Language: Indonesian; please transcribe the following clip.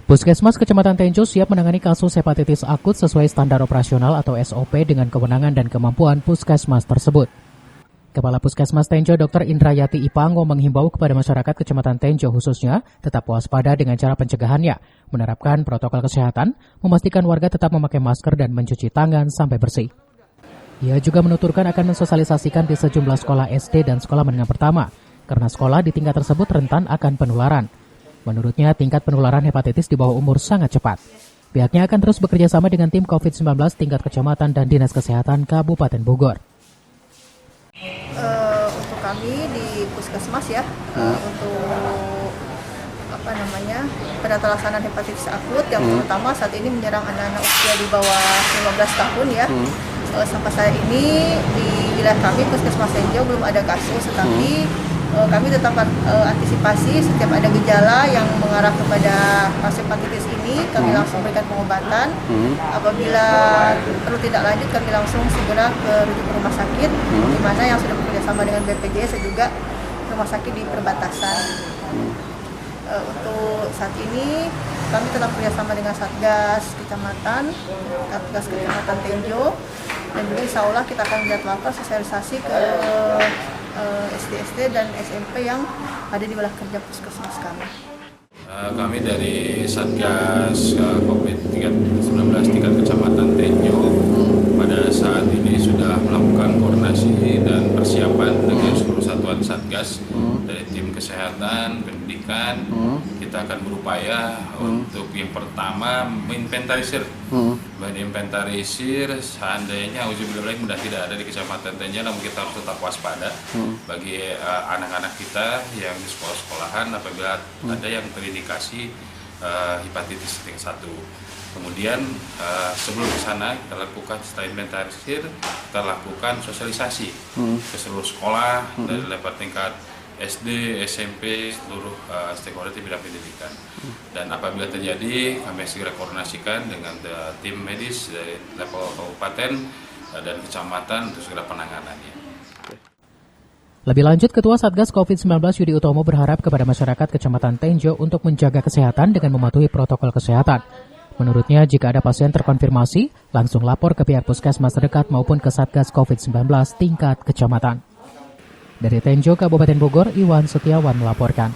Puskesmas Kecamatan Tenjo siap menangani kasus hepatitis akut sesuai standar operasional atau SOP dengan kewenangan dan kemampuan puskesmas tersebut. Kepala Puskesmas Tenjo Dr. Indrayati Ipango menghimbau kepada masyarakat Kecamatan Tenjo khususnya tetap waspada dengan cara pencegahannya, menerapkan protokol kesehatan, memastikan warga tetap memakai masker dan mencuci tangan sampai bersih. Ia juga menuturkan akan mensosialisasikan di sejumlah sekolah SD dan sekolah menengah pertama, karena sekolah di tingkat tersebut rentan akan penularan. Menurutnya, tingkat penularan hepatitis di bawah umur sangat cepat. Pihaknya akan terus bekerja sama dengan tim COVID-19 tingkat kecamatan dan Dinas Kesehatan Kabupaten Bogor. Untuk kami di Puskesmas ya, untuk pada pelaksanaan hepatitis akut yang terutama saat ini menyerang anak-anak usia di bawah 15 tahun ya. Sampai saat ini di wilayah kami Puskesmas Tenjo belum ada kasus, tetapi kami tetap antisipasi setiap ada gejala yang mengarah kepada kasus hepatitis ini, kami langsung berikan pengobatan. Apabila perlu tindak lanjut, kami langsung segera rujuk ke rumah sakit, di mana yang sudah bekerjasama dengan BPJS dan juga rumah sakit di perbatasan. Untuk saat ini kami tetap bekerjasama dengan Satgas Kecamatan Tenjo, dan juga insya Allah kita akan menjadwalkan sosialisasi ke SD dan SMP yang ada di wilayah kerja Puskesmas kami. Kami dari Satgas COVID-19 tingkat Kecamatan Tenjo pada saat ini sudah melakukan koordinasi dan persiapan dengan seluruh satuan Satgas dari tim kesehatan, pendidikan. Kita akan berupaya untuk yang pertama menginventarisir. Menginventarisir seandainya ujibillah mudah tidak ada di Kecamatan Tenjo, namun kita harus tetap waspada bagi anak-anak kita yang di sekolah-sekolahan apabila ada yang terindikasi hepatitis tingkat 1. Kemudian sebelum ke sana kita lakukan setelah inventarisir, kita lakukan sosialisasi ke seluruh sekolah dari level tingkat SD, SMP, seluruh stakeholder di bidang pendidikan. Dan apabila terjadi, kami segera koordinasikan dengan tim medis dari level kabupaten dan kecamatan untuk segera penanganannya. Lebih lanjut, Ketua Satgas COVID-19 Yudi Utomo berharap kepada masyarakat Kecamatan Tenjo untuk menjaga kesehatan dengan mematuhi protokol kesehatan. Menurutnya, jika ada pasien terkonfirmasi, langsung lapor ke pihak puskesmas terdekat maupun ke Satgas COVID-19 tingkat kecamatan. Dari Tenjo, Kabupaten Bogor, Iwan Setiawan melaporkan.